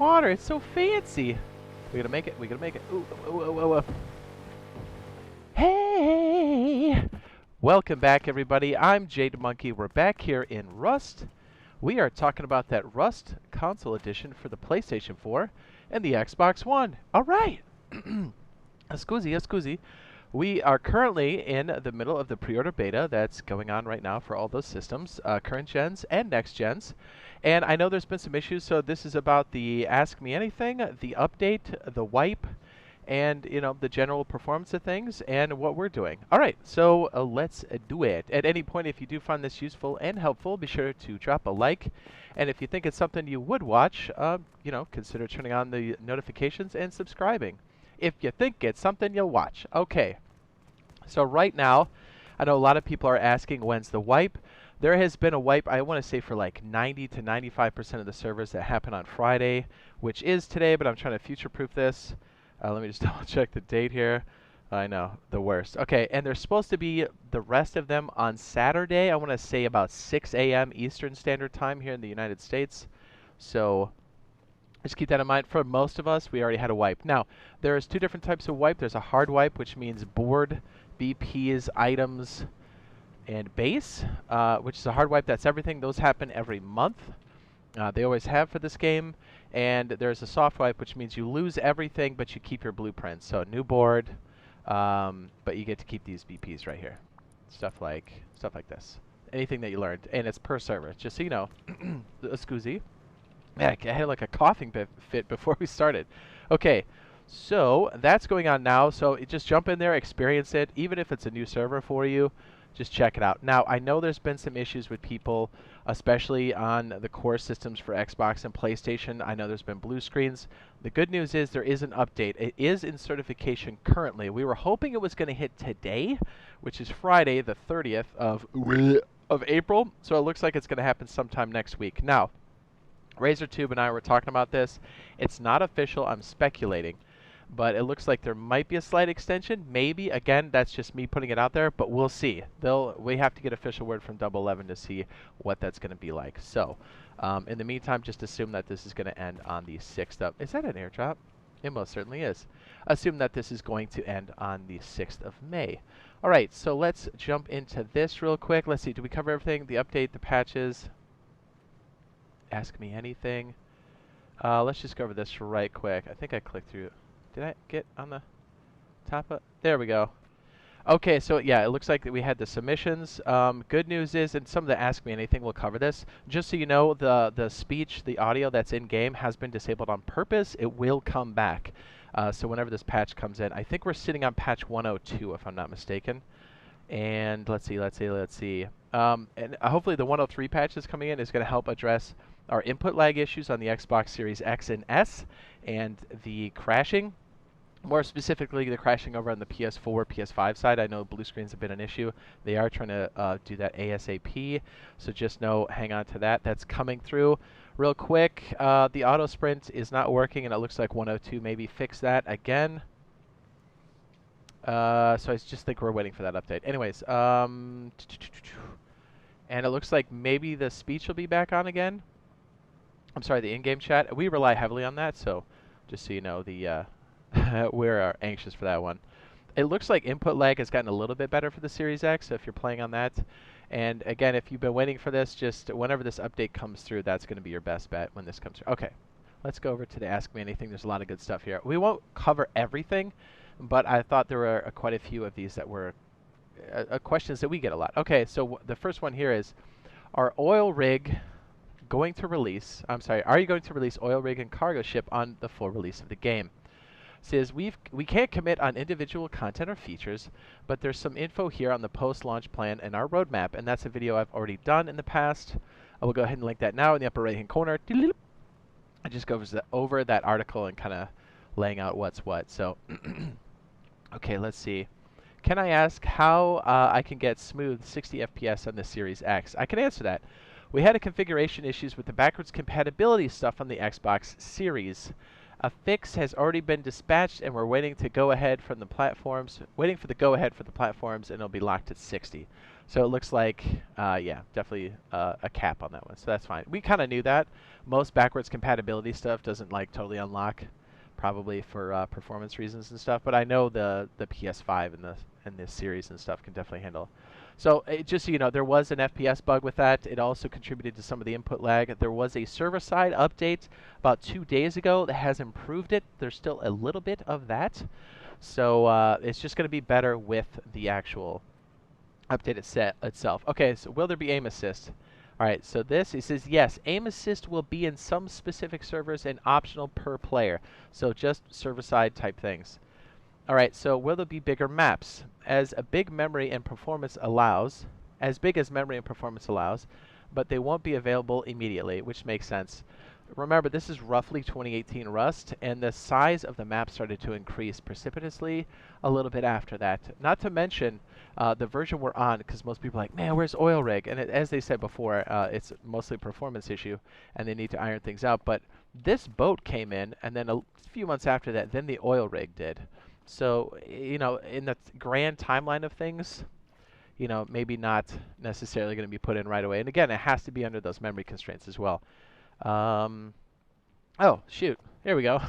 water. It's so fancy. We gotta make it. We gotta make it. Ooh, ooh, ooh, ooh, ooh. Hey! Welcome back, everybody. I'm Jade Monkey. We're back here in Rust. We are talking about that Rust console edition for the PlayStation 4 and the Xbox One. All right. Scusi. We are currently in the middle of the pre-order beta that's going on right now for all those systems, current gens and next gens. And I know there's been some issues, so this is about the Ask Me Anything, the update, the wipe, and the general performance of things and what we're doing. All right, so let's do it. At any point, if you do find this useful and helpful, be sure to drop a like. And if you think it's something you would watch, consider turning on the notifications and subscribing. If you think it's something you'll watch. Okay, so right now, I know a lot of people are asking when's the wipe. There has been a wipe, I want to say, for like 90 to 95% of the servers that happen on Friday, which is today, but I'm trying to future-proof this. Let me just double check the date here. I know, the worst. Okay, and there's supposed to be the rest of them on Saturday. I want to say about 6 a.m. Eastern Standard Time here in the United States. So just keep that in mind. For most of us, we already had a wipe. Now, there's two different types of wipe. There's a hard wipe, which means board, BPs, items, and base, which is a hard wipe. That's everything. Those happen every month. They always have for this game. And there's a soft wipe, which means you lose everything, but you keep your blueprints. So new board, but you get to keep these BPs right here. Stuff like this. Anything that you learned, and it's per server. Just so you know. Scusi. Man, I had like a coughing fit before we started. Okay, so that's going on now. So just jump in there, experience it. Even if it's a new server for you, just check it out. Now, I know there's been some issues with people, especially on the core systems for Xbox and PlayStation. I know there's been blue screens. The good news is there is an update. It is in certification currently. We were hoping it was going to hit today, which is Friday, the 30th of April. So it looks like it's going to happen sometime next week. Now, RazorTube and I were talking about this. It's not official. I'm speculating. But it looks like there might be a slight extension. Maybe. Again, that's just me putting it out there, but we'll see. We have to get official word from Double 11 to see what that's going to be like. So, in the meantime, just assume that this is going to end on the 6th of... Is that an airdrop? It most certainly is. Assume that this is going to end on the 6th of May. All right, so let's jump into this real quick. Let's see. Did we cover everything? The update, the patches... Ask me anything. Let's just go over this right quick. I think I clicked through. Did I get on the top of? There we go. Okay, so yeah, it looks like that we had the submissions. Good news is, and some of the Ask Me Anything will cover this. Just so you know, the speech, the audio that's in game has been disabled on purpose. It will come back. So whenever this patch comes in, I think we're sitting on patch 102 if I'm not mistaken. And let's see. And hopefully the 103 patch that's coming in is going to help address our input lag issues on the Xbox Series X and S and the crashing. More specifically, the crashing over on the PS4, PS5 side. I know blue screens have been an issue. They are trying to do that ASAP. So just know, hang on to that. That's coming through. Real quick, the auto sprint is not working, and it looks like 102 maybe fix that again. So I just think we're waiting for that update. Anyways, and it looks like maybe the speech will be back on again. I'm sorry, the in-game chat. We rely heavily on that, so just so you know, we're anxious for that one. It looks like input lag has gotten a little bit better for the Series X, so if you're playing on that. And again, if you've been waiting for this, just whenever this update comes through, that's going to be your best bet when this comes through. Okay, let's go over to the Ask Me Anything. There's a lot of good stuff here. We won't cover everything, but I thought there were quite a few of these that were questions that we get a lot. Okay, so the first one here is, are you going to release oil rig and cargo ship on the full release of the game? It says we can't commit on individual content or features, but there's some info here on the post-launch plan and our roadmap, and that's a video I've already done in the past. I will go ahead and link that now in the upper right-hand corner. I just go over that article and kind of laying out what's what. So, okay, let's see. Can I ask how I can get smooth 60 FPS on the Series X? I can answer that. We had a configuration issues with the backwards compatibility stuff on the Xbox Series. A fix has already been dispatched, and we're waiting to go ahead from the platforms. Waiting for the go ahead for the platforms, and it'll be locked at 60. So it looks like, yeah, definitely a cap on that one. So that's fine. We kind of knew that. Most backwards compatibility stuff doesn't like totally unlock, probably for performance reasons and stuff. But I know the PS5 and this series and stuff can definitely handle. So just so you know, there was an FPS bug with that. It also contributed to some of the input lag. There was a server-side update about 2 days ago that has improved it. There's still a little bit of that. So it's just going to be better with the actual update itself. Okay, so will there be aim assist? All right, so this, it says, yes, aim assist will be in some specific servers and optional per player. So just server-side type things. All right, so will there be bigger maps? As big as memory and performance allows, but they won't be available immediately, which makes sense. Remember, this is roughly 2018 Rust, and the size of the map started to increase precipitously a little bit after that. Not to mention the version we're on, because most people are like, man, where's Oil Rig? And as they said before, it's mostly a performance issue, and they need to iron things out. But this boat came in, and then a few months after that, then the Oil Rig did. So, you know, in the grand timeline of things, you know, maybe not necessarily going to be put in right away. And again, it has to be under those memory constraints as well. Oh, shoot. Here we go.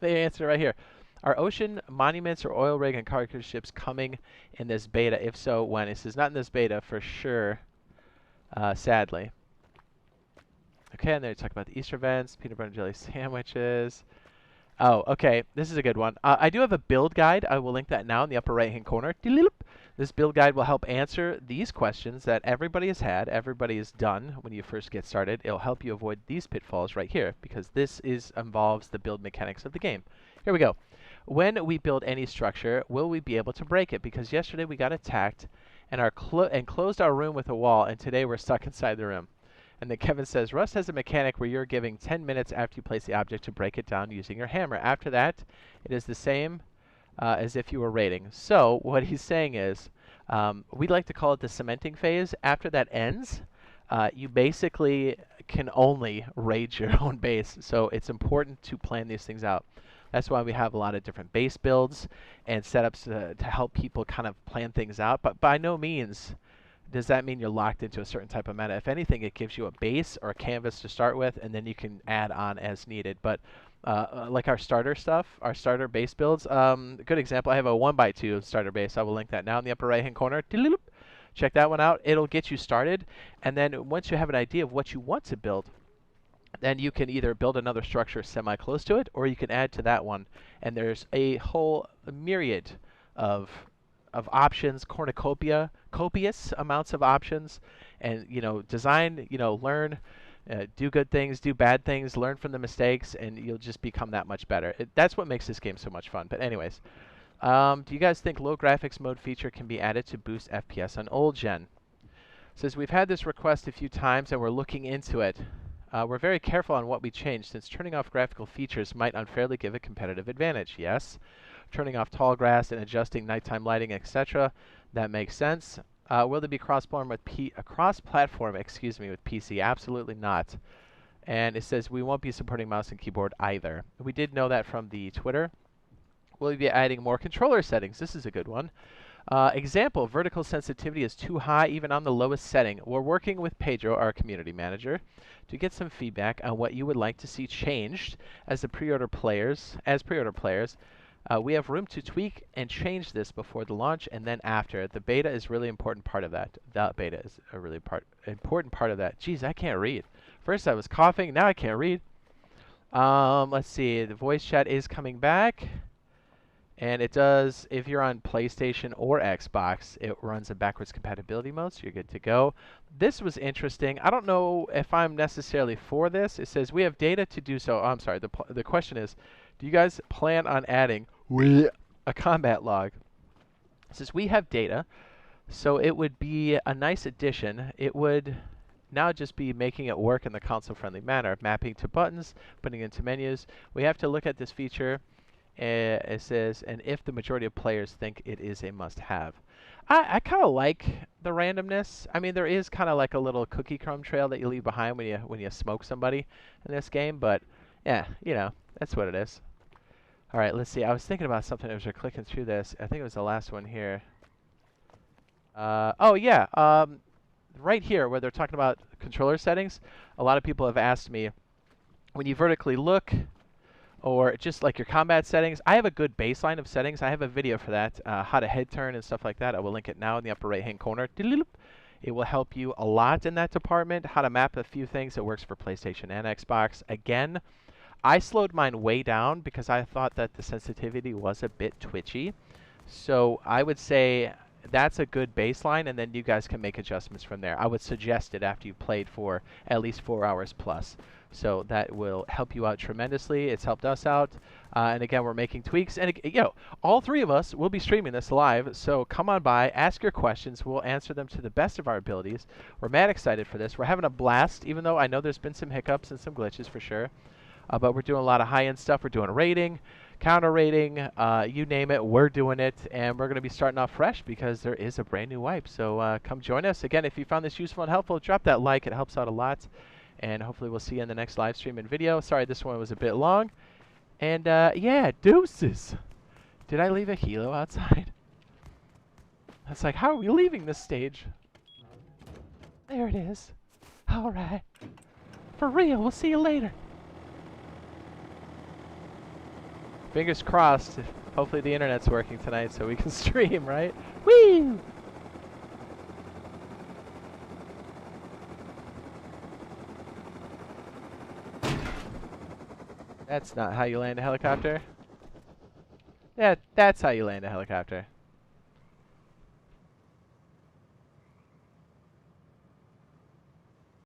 They answered right here. Are ocean monuments or oil rig and cargo ships coming in this beta? If so, when? It says not in this beta for sure, sadly. Okay, and then they talk about the Easter events, peanut butter and jelly sandwiches. Oh, okay. This is a good one. I do have a build guide. I will link that now in the upper right-hand corner. This build guide will help answer these questions that everybody has had, everybody has done when you first get started. It'll help you avoid these pitfalls right here, because this involves the build mechanics of the game. Here we go. When we build any structure, will we be able to break it? Because yesterday we got attacked and closed our room with a wall, and today we're stuck inside the room. And then Kevin says, Rust has a mechanic where you're giving 10 minutes after you place the object to break it down using your hammer. After that, it is the same as if you were raiding. So what he's saying is, we like to call it the cementing phase. After that ends, you basically can only raid your own base. So it's important to plan these things out. That's why we have a lot of different base builds and setups to help people kind of plan things out. But by no means does that mean you're locked into a certain type of meta. If anything, it gives you a base or a canvas to start with, and then you can add on as needed. But like our starter stuff, our starter base builds, good example, I have a 1x2 starter base. I will link that now in the upper right-hand corner. Check that one out. It'll get you started, and then once you have an idea of what you want to build, then you can either build another structure semi-close to it, or you can add to that one. And there's a whole myriad of options, copious amounts of options, and design, learn, do good things, do bad things, learn from the mistakes, and you'll just become that much better. That's what makes this game so much fun. But anyways, do you guys think low graphics mode feature can be added to boost FPS on old gen? Says we've had this request a few times and we're looking into it. We're very careful on what we change, since turning off graphical features might unfairly give a competitive advantage. Yes. Turning off tall grass and adjusting nighttime lighting, etc. That makes sense. Will there be cross-platform with PC? Absolutely not. And it says we won't be supporting mouse and keyboard either. We did know that from the Twitter. Will we be adding more controller settings? This is a good one. Example, vertical sensitivity is too high even on the lowest setting. We're working with Pedro, our community manager, to get some feedback on what you would like to see changed as pre-order players. We have room to tweak and change this before the launch and then after. The beta is really important part of that. The beta is a really important part of that. Jeez, I can't read. First I was coughing, now I can't read. Let's see, the voice chat is coming back. And it does, if you're on PlayStation or Xbox, it runs in backwards compatibility mode, so you're good to go. This was interesting. I don't know if I'm necessarily for this. It says we have data to do so. Oh, I'm sorry. The question is, do you guys plan on adding a combat log? It says we have data, so it would be a nice addition. It would now just be making it work in the console-friendly manner, mapping to buttons, putting into menus. We have to look at this feature. It says, and if the majority of players think it is a must-have. I kind of like the randomness. I mean, there is kind of like a little cookie crumb trail that you leave behind when you smoke somebody in this game, but yeah, that's what it is. All right, let's see. I was thinking about something as we're clicking through this. I think it was the last one here. Oh yeah, right here where they're talking about controller settings, a lot of people have asked me, when you vertically look, or just like your combat settings, I have a good baseline of settings. I have a video for that, how to head turn and stuff like that. I will link it now in the upper right-hand corner. It will help you a lot in that department, how to map a few things. It works for PlayStation and Xbox. Again, I slowed mine way down because I thought that the sensitivity was a bit twitchy. So I would say that's a good baseline, and then you guys can make adjustments from there. I would suggest it after you've played for at least 4 hours plus. So that will help you out tremendously. It's helped us out. And again, we're making tweaks. And all three of us will be streaming this live. So come on by, ask your questions. We'll answer them to the best of our abilities. We're mad excited for this. We're having a blast, even though I know there's been some hiccups and some glitches for sure. But we're doing a lot of high-end stuff. We're doing rating, counter rating, you name it, we're doing it. And we're going to be starting off fresh because there is a brand new wipe. So come join us. Again, if you found this useful and helpful, drop that like. It helps out a lot. And hopefully we'll see you in the next live stream and video. Sorry, this one was a bit long. And yeah, deuces. Did I leave a helo outside? That's like, how are we leaving this stage? There it is. All right. For real, we'll see you later. Fingers crossed. Hopefully the internet's working tonight so we can stream, right? Whee! That's not how you land a helicopter. Yeah, that's how you land a helicopter.